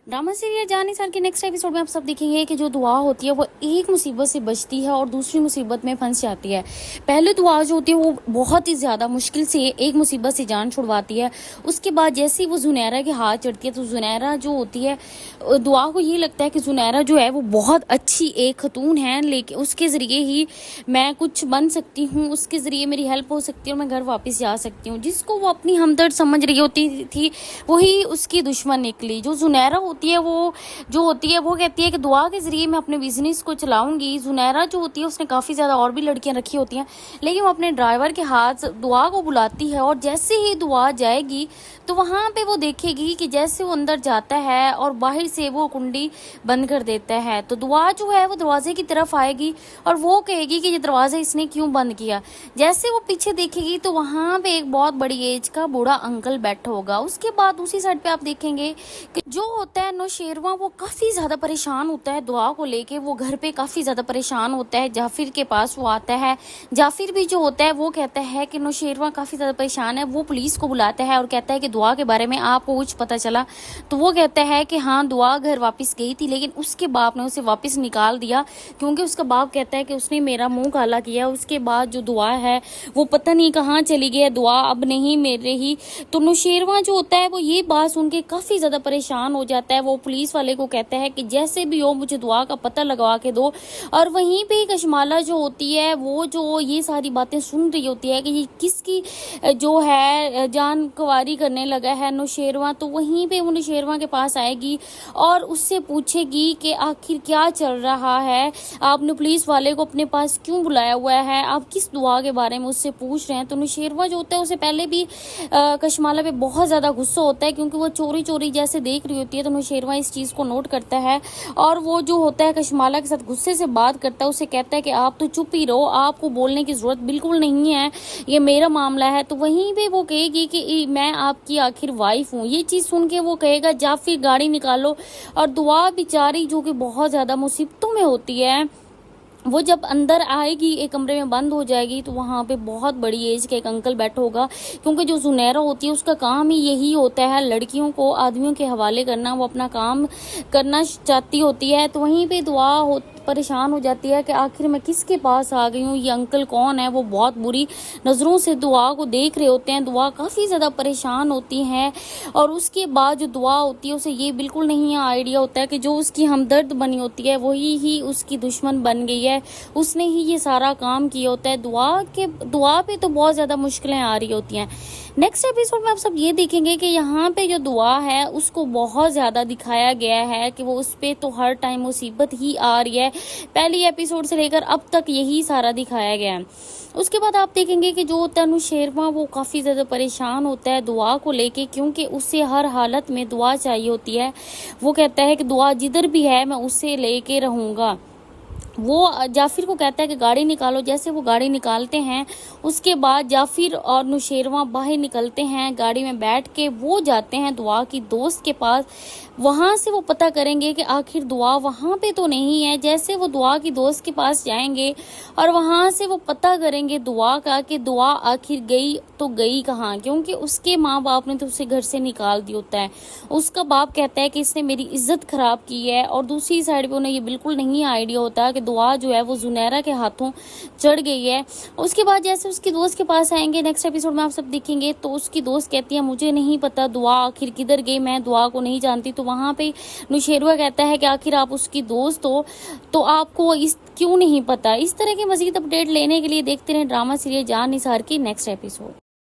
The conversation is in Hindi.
ड्रामा सीरियल जान निसार के नेक्स्ट एपिसोड में आप सब देखेंगे कि जो दुआ होती है वो एक मुसीबत से बचती है और दूसरी मुसीबत में फंस जाती है। पहले दुआ जो होती है वो बहुत ही ज़्यादा मुश्किल से एक मुसीबत से जान छुड़वाती है। उसके बाद जैसे ही वो जुनैरा के हाथ चढ़ती है तो जुनैरा जो होती है, दुआ को ये लगता है कि जुनैरा जो है वो बहुत अच्छी एक खतून है, लेकिन उसके ज़रिए ही मैं कुछ बन सकती हूँ, उसके ज़रिए मेरी हेल्प हो सकती है और मैं घर वापस जा सकती हूँ। जिसको वो अपनी हमदर्द समझ रही होती थी वही उसकी दुश्मन निकली। जो जुनैरा होती है वो कहती है कि दुआ के ज़रिए मैं अपने बिजनेस को चलाऊंगी। जुनैरा जो होती है उसने काफ़ी ज़्यादा और भी लड़कियां रखी होती हैं, लेकिन वो अपने ड्राइवर के हाथ दुआ को बुलाती है और जैसे ही दुआ जाएगी तो वहाँ पे वो देखेगी कि जैसे वो अंदर जाता है और बाहर से वो कुंडी बंद कर देता है, तो दुआ जो है वो दरवाजे की तरफ आएगी और वो कहेगी कि ये दरवाज़ा इसने क्यों बंद किया। जैसे वो पीछे देखेगी तो वहाँ पे एक बहुत बड़ी एज का बूढ़ा अंकल बैठा होगा। उसके बाद दूसरी साइड पे आप देखेंगे कि जो होता है नौशेरवा वो काफ़ी ज़्यादा परेशान होता है दुआ को लेके। वो घर पे काफ़ी ज़्यादा परेशान होता है। जाफिर के पास वो आता है। जाफिर भी जो होता है वो कहता है कि नौशेरवा काफ़ी ज़्यादा परेशान है। वो पुलिस को बुलाता है और कहता है कि दुआ के बारे में आपको कुछ पता चला? तो वो कहता है कि हाँ, दुआ घर वापस गई थी, लेकिन उसके बाप ने उसे वापस निकाल दिया क्योंकि उसका बाप कहता है कि उसने मेरा मुंह काला किया। उसके बाद जो दुआ है वो पता नहीं कहाँ चली गई, दुआ अब नहीं मेरे ही। तो नौशेरवा जो होता है वो ये बात सुन के काफ़ी ज़्यादा परेशान हो जाता है। वो पुलिस वाले को कहता है कि जैसे भी हो मुझे दुआ का पता लगवा के दो। और वहीं पे कशमाला जो होती है वो जो ये सारी बातें सुन रही होती है कि ये किसकी जो है जान कुंवारी करने लगा है नौशेरवा, तो वहीं पे वो नौशेरवा के पास आएगी और उससे पूछेगी कि आखिर क्या चल रहा है, आपने पुलिस वाले को अपने पास क्यों बुलाया हुआ है, आप किस दुआ के बारे में उससे पूछ रहे हैं। तो नौशेरवा जो होता है उसे पहले भी कशमाला पे बहुत ज़्यादा गुस्सा होता है क्योंकि वो चोरी चोरी जैसे देख रही होती है। तो नौशेरवा इस चीज़ को नोट करता है और वो जो होता है कशमाला के साथ गुस्से से बात करता है। उसे कहता है कि आप तो चुप ही रहो, आपको बोलने की ज़रूरत बिल्कुल नहीं है, ये मेरा मामला है। तो वहीं पे वो कहेगी कि मैं आपकी आखिर वाइफ हूँ। ये चीज़ सुन के वो कहेगा जा फिर गाड़ी निकालो। और दुआ बेचारी जो कि बहुत ज़्यादा मुसीबतों में होती है, वो जब अंदर आएगी एक कमरे में बंद हो जाएगी तो वहाँ पे बहुत बड़ी एज के एक अंकल बैठा होगा। क्योंकि जो जुनैरा होती है उसका काम ही यही होता है लड़कियों को आदमियों के हवाले करना, वो अपना काम करना चाहती होती है। तो वहीं पे दुआ परेशान हो जाती है कि आखिर मैं किसके पास आ गई हूँ, ये अंकल कौन है। वो बहुत बुरी नज़रों से दुआ को देख रहे होते हैं। दुआ काफ़ी ज़्यादा परेशान होती हैं और उसके बाद जो दुआ होती है उसे ये बिल्कुल नहीं आइडिया होता है कि जो उसकी हमदर्द बनी होती है वही ही उसकी दुश्मन बन गई है, उसने ही ये सारा काम किया होता है। दुआ पे तो बहुत ज़्यादा मुश्किलें आ रही होती हैं। नेक्स्ट एपिसोड में आप सब ये देखेंगे कि यहाँ पे जो दुआ है उसको बहुत ज़्यादा दिखाया गया है कि वो उस पर तो हर टाइम मुसीबत ही आ रही है। पहली एपिसोड से लेकर अब तक यही सारा दिखाया गया है। उसके बाद आप देखेंगे कि जो तनुशेरवा वो काफ़ी ज़्यादा परेशान होता है दुआ को लेके, क्योंकि उसे हर हालत में दुआ चाहिए होती है। वो कहता है कि दुआ जिधर भी है मैं उससे लेके रहूँगा। वो जाफिर को कहता है कि गाड़ी निकालो। जैसे वो गाड़ी निकालते हैं उसके बाद जाफिर और नौशेरवा बाहर निकलते हैं, गाड़ी में बैठ के वो जाते हैं दुआ की दोस्त के पास। वहाँ से वो पता करेंगे कि आखिर दुआ वहाँ पे तो नहीं है। जैसे वो दुआ की दोस्त के पास जाएंगे और वहाँ से वो पता करेंगे दुआ का कि दुआ आखिर गई तो गई कहाँ, क्योंकि उसके माँ बाप ने तो उसे घर से निकाल दिया होता है। उसका बाप कहता है कि इसने मेरी इज्जत खराब की है और दूसरी साइड पे उन्हें ये बिल्कुल नहीं आइडिया होता कि दुआ जो है वो जुनैरा के हाथों चढ़ गई है। उसके बाद जैसे उसकी दोस्त के पास आएंगे नेक्स्ट एपिसोड में आप सब देखेंगे तो उसकी दोस्त कहती है मुझे नहीं पता दुआ आखिर किधर गई, मैं दुआ को नहीं जानती। तो वहाँ पे नौशेरवा कहता है कि आखिर आप उसकी दोस्त हो तो आपको इस क्यों नहीं पता। इस तरह के मजीद अपडेट लेने के लिए देखते रहें ड्रामा सीरियल जान निसार की नेक्स्ट एपिसोड।